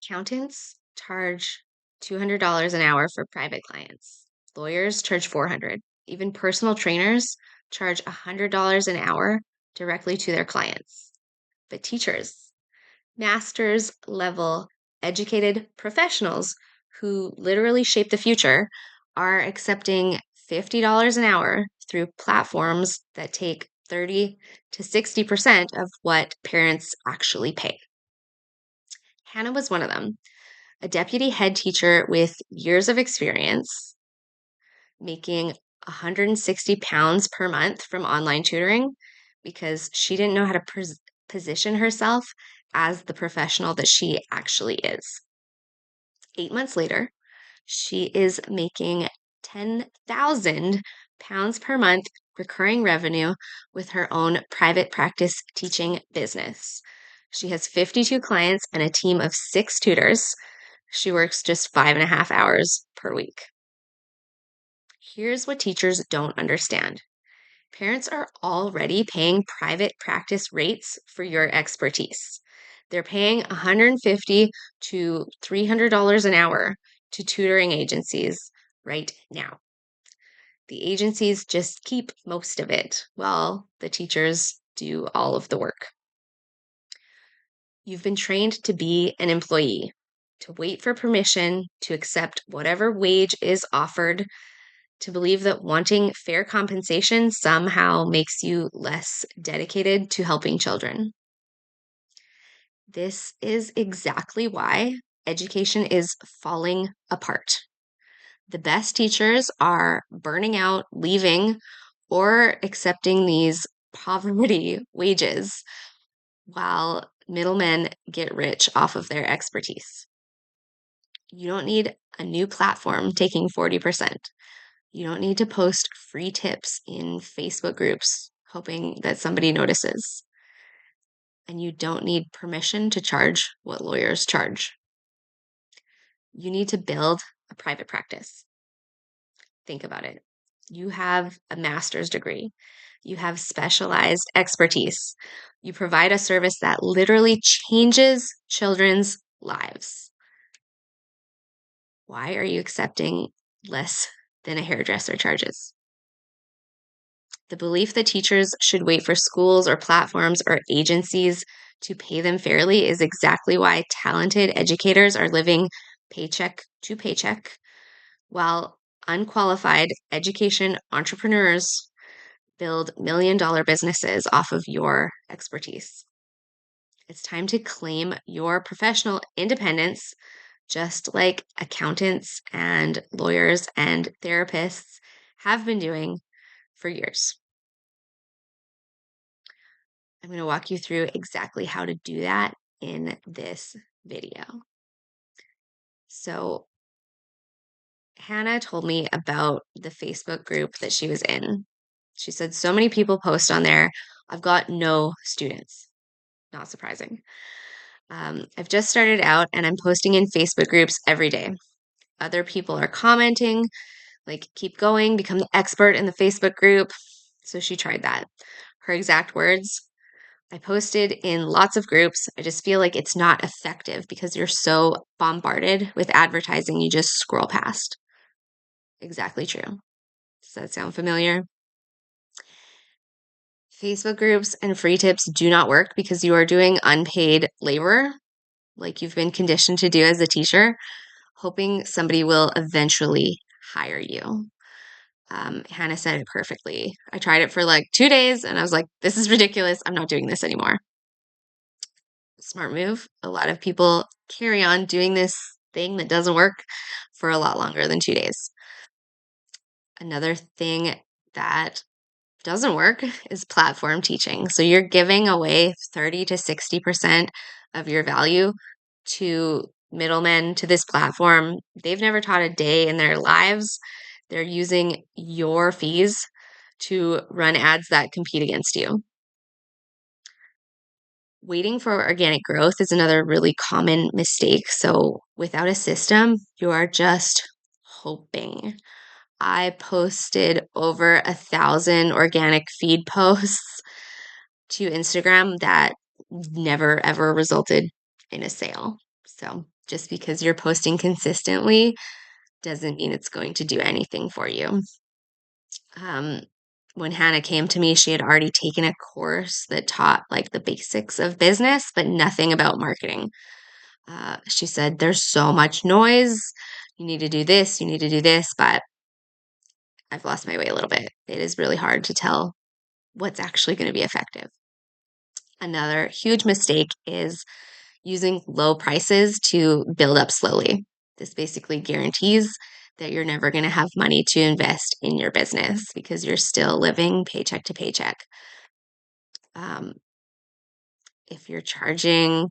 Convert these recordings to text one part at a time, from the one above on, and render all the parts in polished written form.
Accountants charge $200 an hour for private clients. Lawyers charge $400. Even personal trainers charge $100 an hour directly to their clients. But teachers, master's level educated professionals who literally shape the future are accepting $50 an hour through platforms that take 30 to 60% of what parents actually pay. Hannah was one of them, a deputy head teacher with years of experience, making 160 pounds per month from online tutoring because she didn't know how to position herself as the professional that she actually is. 8 months later, she is making 10,000 pounds per month recurring revenue with her own private practice teaching business. She has 52 clients and a team of 6 tutors. She works just 5.5 hours per week. Here's what teachers don't understand. Parents are already paying private practice rates for your expertise. They're paying $150 to $300 an hour to tutoring agencies right now. The agencies just keep most of it while the teachers do all of the work. You've been trained to be an employee, to wait for permission, to accept whatever wage is offered, to believe that wanting fair compensation somehow makes you less dedicated to helping children. This is exactly why education is falling apart. The best teachers are burning out, leaving, or accepting these poverty wages while middlemen get rich off of their expertise. You don't need a new platform taking 40%. You don't need to post free tips in Facebook groups, hoping that somebody notices. And you don't need permission to charge what lawyers charge. You need to build a private practice. Think about it. You have a master's degree. You have specialized expertise. You provide a service that literally changes children's lives. Why are you accepting less than a hairdresser charges? The belief that teachers should wait for schools or platforms or agencies to pay them fairly is exactly why talented educators are living paycheck to paycheck, while unqualified education entrepreneurs build million-dollar businesses off of your expertise. It's time to claim your professional independence, just like accountants and lawyers and therapists have been doing for years. I'm going to walk you through exactly how to do that in this video. So, Hannah told me about the Facebook group that she was in. She said, so many people post on there. I've got no students. Not surprising. I've just started out and I'm posting in Facebook groups every day. Other people are commenting, like, keep going, become the expert in the Facebook group. So she tried that. Her exact words, I posted in lots of groups. I just feel like it's not effective because you're so bombarded with advertising, you just scroll past. Exactly true. Does that sound familiar? Facebook groups and free tips do not work because you are doing unpaid labor, like you've been conditioned to do as a teacher, hoping somebody will eventually hire you. Hannah said it perfectly. I tried it for like 2 days and I was like, this is ridiculous. I'm not doing this anymore. Smart move. A lot of people carry on doing this thing that doesn't work for a lot longer than 2 days. Another thing that doesn't work is platform teaching. So you're giving away 30 to 60% of your value to middlemen, to this platform. They've never taught a day in their lives. They're using your fees to run ads that compete against you. Waiting for organic growth is another really common mistake. So without a system, you are just hoping. I posted over 1,000 organic feed posts to Instagram that never ever resulted in a sale. So Just because you're posting consistently doesn't mean it's going to do anything for you. Um, when Hannah came to me, she had already taken a course that taught like the basics of business, but nothing about marketing. She said, there's so much noise. You need to do this, you need to do this, but I've lost my way a little bit. It is really hard to tell what's actually going to be effective. Another huge mistake is using low prices to build up slowly. This basically guarantees that you're never going to have money to invest in your business because you're still living paycheck to paycheck. Um, if you're charging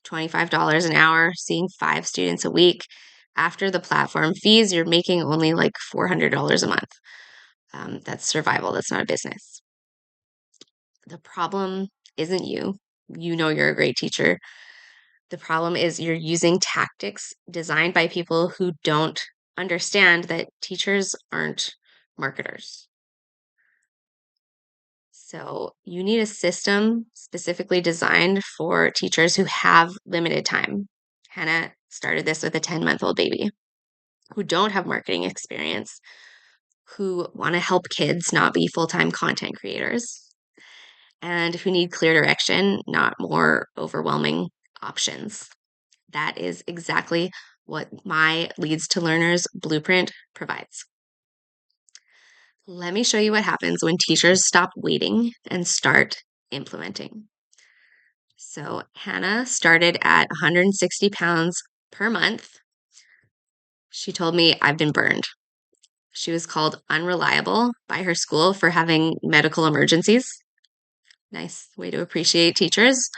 $25 an hour, seeing 5 students a week, after the platform fees, you're making only like $400 a month. That's survival. That's not a business. The problem isn't you. You know you're a great teacher. The problem is you're using tactics designed by people who don't understand that teachers aren't marketers. So you need a system specifically designed for teachers who have limited time. Hannah started this with a 10-month-old baby who don't have marketing experience, who want to help kids not be full-time content creators, and who need clear direction, not more overwhelming options. That is exactly what my Leads to Learners blueprint provides. Let me show you what happens when teachers stop waiting and start implementing. So Hannah started at 160 pounds per month. She told me, I've been burned. She was called unreliable by her school for having medical emergencies. Nice way to appreciate teachers.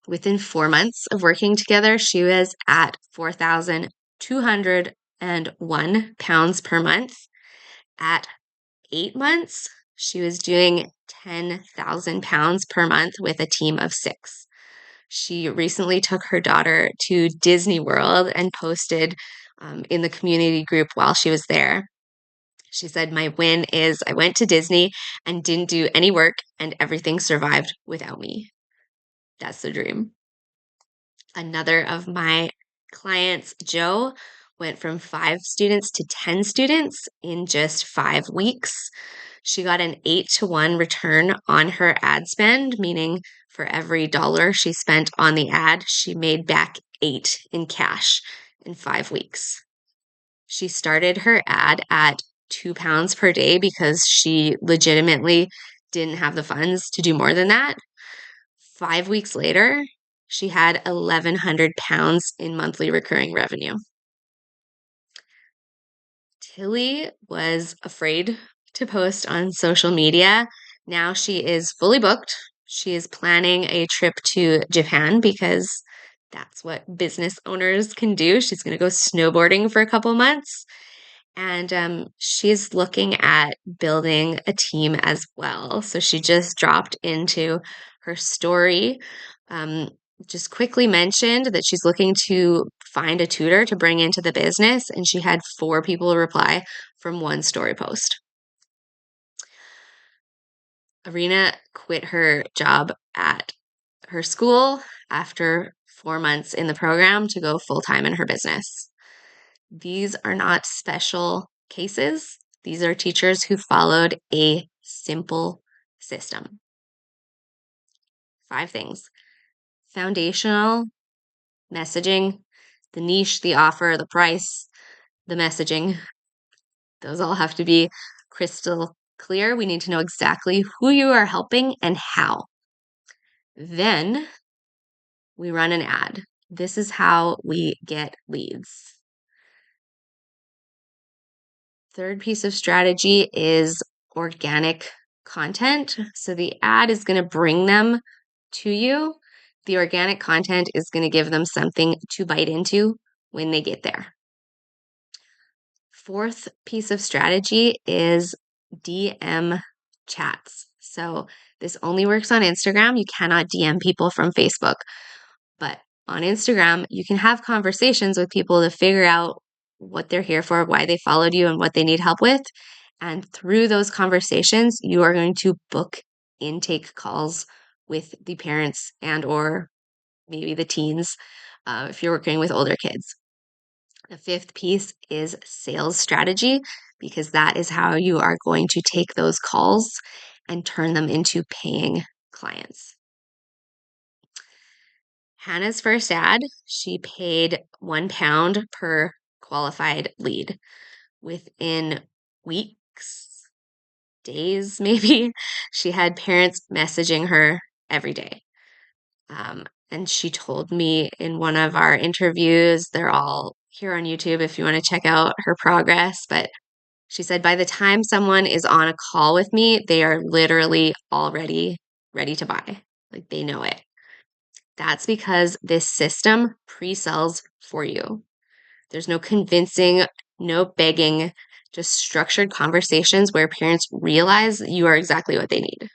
Within 4 months of working together, she was at 4,201 pounds per month. At 8 months, she was doing 10,000 pounds per month with a team of 6. She recently took her daughter to Disney World and posted in the community group while she was there. She said, my win is I went to Disney and didn't do any work and everything survived without me. That's the dream. Another of my clients, Joe, went from 5 students to 10 students in just 5 weeks. She got an 8-to-1 return on her ad spend, meaning for every dollar she spent on the ad, she made back 8 in cash in 5 weeks. She started her ad at £2 per day because she legitimately didn't have the funds to do more than that. 5 weeks later, she had 1,100 pounds in monthly recurring revenue. Tilly was afraid to post on social media. Now she is fully booked. She is planning a trip to Japan because that's what business owners can do. She's going to go snowboarding for a couple months. And she's looking at building a team as well. So she just dropped into her story, just quickly mentioned that she's looking to find a tutor to bring into the business. And she had 4 people reply from one story post. Arena quit her job at her school after 4 months in the program to go full-time in her business. These are not special cases. These are teachers who followed a simple system. 5 things: foundational messaging, the niche, the offer, the price, the messaging. Those all have to be crystal clear. We need to know exactly who you are helping and how. Then we run an ad. This is how we get leads. Third piece of strategy is organic content. So the ad is going to bring them to you. The organic content is going to give them something to bite into when they get there. Fourth piece of strategy is DM chats. So this only works on Instagram. You cannot DM people from Facebook. But on Instagram, you can have conversations with people to figure out what they're here for, why they followed you, and what they need help with. And through those conversations, you are going to book intake calls with the parents and or maybe the teens if you're working with older kids. The fifth piece is sales strategy, because that is how you are going to take those calls and turn them into paying clients. Hannah's first ad, she paid £1 per qualified lead. Within weeks, days maybe, she had parents messaging her every day. And she told me in one of our interviews, they're all here on YouTube if you want to check out her progress, but she said, by the time someone is on a call with me, they are literally already ready to buy. Like, they know it. That's because this system pre-sells for you. There's no convincing, no begging, just structured conversations where parents realize you are exactly what they need.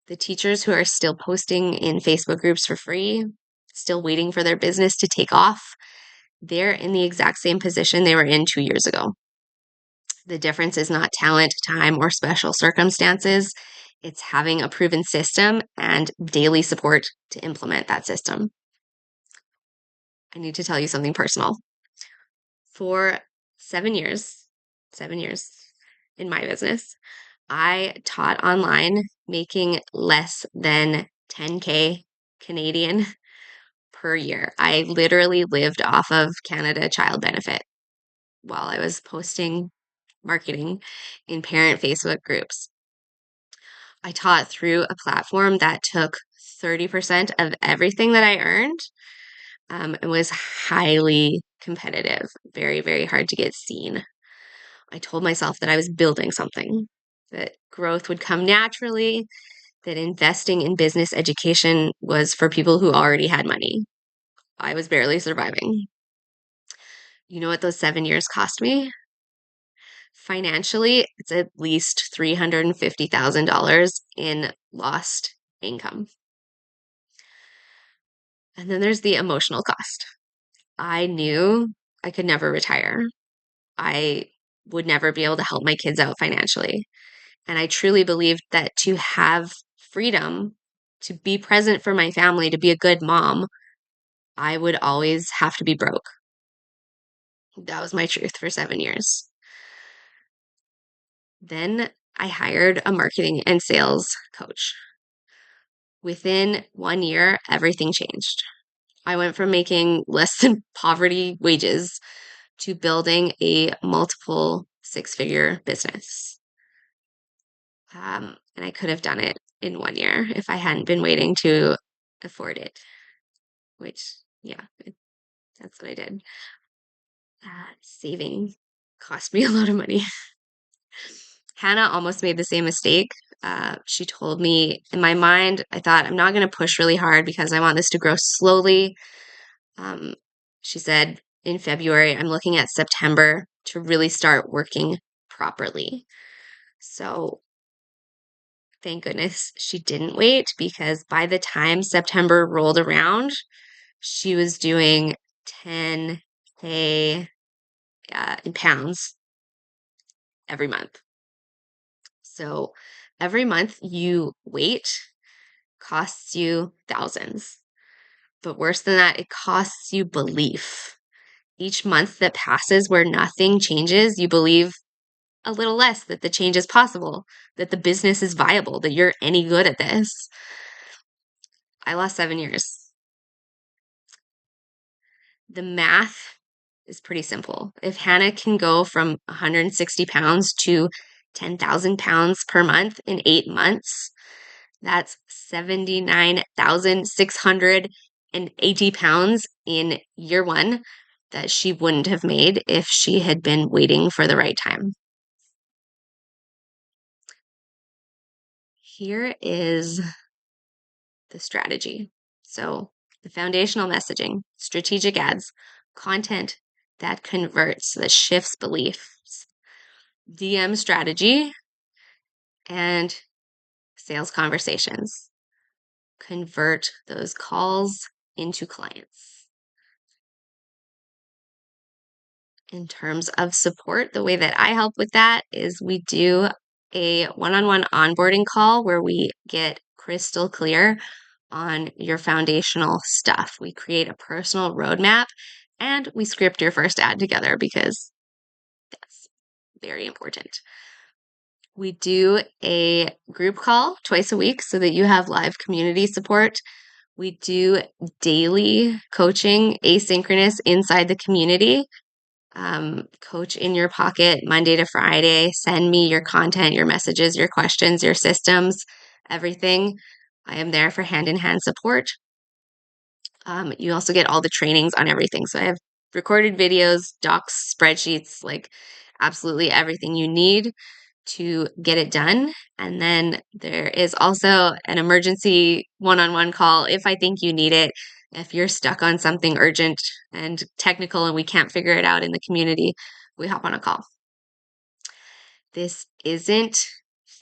The teachers who are still posting in Facebook groups for free, still waiting for their business to take off, they're in the exact same position they were in 2 years ago. The difference is not talent, time, or special circumstances. It's having a proven system and daily support to implement that system. I need to tell you something personal. For 7 years in my business, I taught online making less than 10K Canadian per year. I literally lived off of Canada Child Benefit while I was posting marketing in parent Facebook groups. I taught through a platform that took 30% of everything that I earned. It was highly competitive, very, very hard to get seen. I told myself that I was building something, that growth would come naturally, that investing in business education was for people who already had money. I was barely surviving. You know what those 7 years cost me? Financially, it's at least $350,000 in lost income. And then there's the emotional cost. I knew I could never retire. I would never be able to help my kids out financially. And I truly believed that to have freedom, to be present for my family, to be a good mom, I would always have to be broke. That was my truth for 7 years. Then I hired a marketing and sales coach. Within 1 year, everything changed. I went from making less than poverty wages to building a multiple six-figure business. And I could have done it in 1 year if I hadn't been waiting to afford it, which, yeah, that's what I did. Saving cost me a lot of money. Hannah almost made the same mistake. She told me, in my mind, I thought, I'm not going to push really hard because I want this to grow slowly. She said, in February, I'm looking at September to really start working properly. So thank goodness she didn't wait, because by the time September rolled around, she was doing 10K in pounds every month. So every month you wait costs you thousands. But worse than that, it costs you belief. Each month that passes where nothing changes, you believe a little less that the change is possible, that the business is viable, that you're any good at this. I lost 7 years. The math is pretty simple. If Hannah can go from 160 pounds to 10,000 pounds per month in 8 months, that's 79,680 pounds in year one that she wouldn't have made if she had been waiting for the right time. Here is the strategy. So, the foundational messaging, strategic ads, content that converts, that shifts beliefs, DM strategy, and sales conversations. Convert those calls into clients. In terms of support, the way that I help with that is we do a one-on-one onboarding call where we get crystal clear on your foundational stuff. We create a personal roadmap and we script your first ad together because that's very important. We do a group call twice a week so that you have live community support. We do daily coaching, asynchronous inside the community. Coach in your pocket Monday to Friday. Send me your content, your messages, your questions, your systems, everything. I am there for hand-in-hand support. You also get all the trainings on everything. So I have recorded videos, docs, spreadsheets, like absolutely everything you need to get it done. And then there is also an emergency one-on-one call if I think you need it. If you're stuck on something urgent and technical and we can't figure it out in the community, we hop on a call. This isn't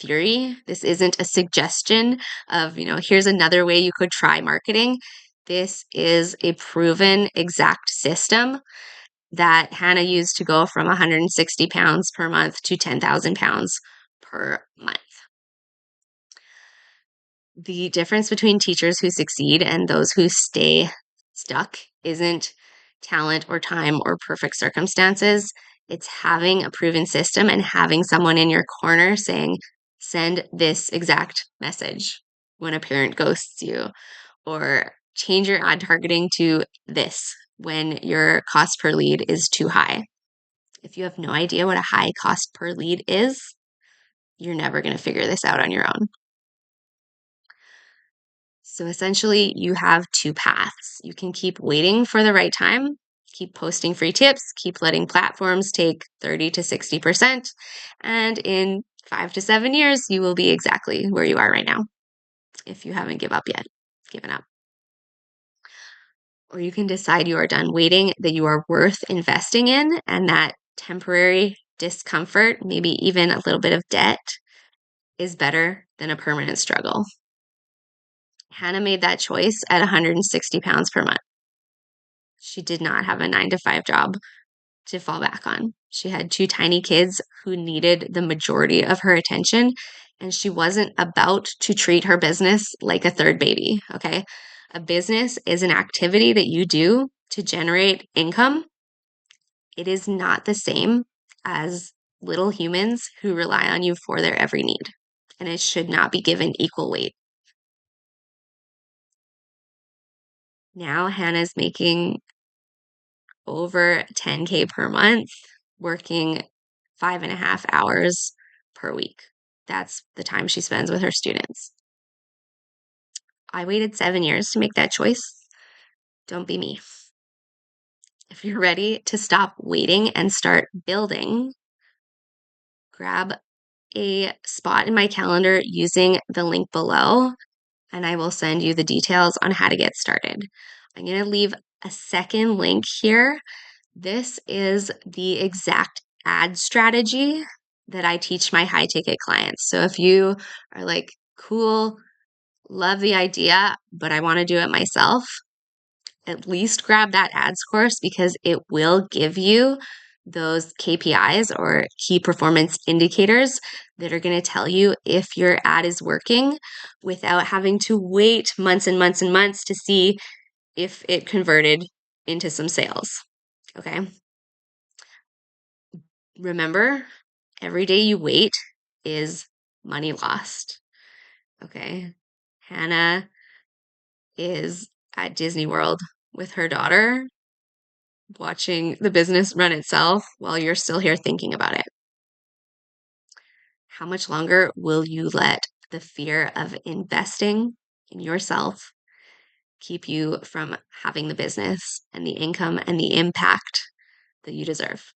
theory. This isn't a suggestion of, here's another way you could try marketing. This is a proven exact system that Hannah used to go from 160 pounds per month to 10,000 pounds per month. The difference between teachers who succeed and those who stay stuck isn't talent or time or perfect circumstances. It's having a proven system and having someone in your corner saying, send this exact message when a parent ghosts you, or change your ad targeting to this when your cost per lead is too high. If you have no idea what a high cost per lead is, you're never going to figure this out on your own. So essentially, you have two paths. You can keep waiting for the right time, keep posting free tips, keep letting platforms take 30 to 60%. And in 5 to 7 years, you will be exactly where you are right now if you haven't given up. Or you can decide you are done waiting, that you are worth investing in, and that temporary discomfort, maybe even a little bit of debt, is better than a permanent struggle. Hannah made that choice at 160 pounds per month. She did not have a 9 to 5 job to fall back on. She had 2 tiny kids who needed the majority of her attention, and she wasn't about to treat her business like a third baby, okay? A business is an activity that you do to generate income. It is not the same as little humans who rely on you for their every need, and it should not be given equal weight. Now Hannah's making over 10K per month, working 5.5 hours per week. That's the time she spends with her students. I waited 7 years to make that choice. Don't be me. If you're ready to stop waiting and start building, grab a spot in my calendar using the link below, and I will send you the details on how to get started. I'm going to leave a second link here. This is the exact ad strategy that I teach my high ticket clients. So if you are like, cool, love the idea, but I want to do it myself, at least grab that ads course because it will give you those KPIs or key performance indicators that are going to tell you if your ad is working without having to wait months and months and months to see if it converted into some sales. Okay. Remember, every day you wait is money lost. Okay. Hannah is at Disney World with her daughter, watching the business run itself while you're still here thinking about it. How much longer will you let the fear of investing in yourself keep you from having the business and the income and the impact that you deserve?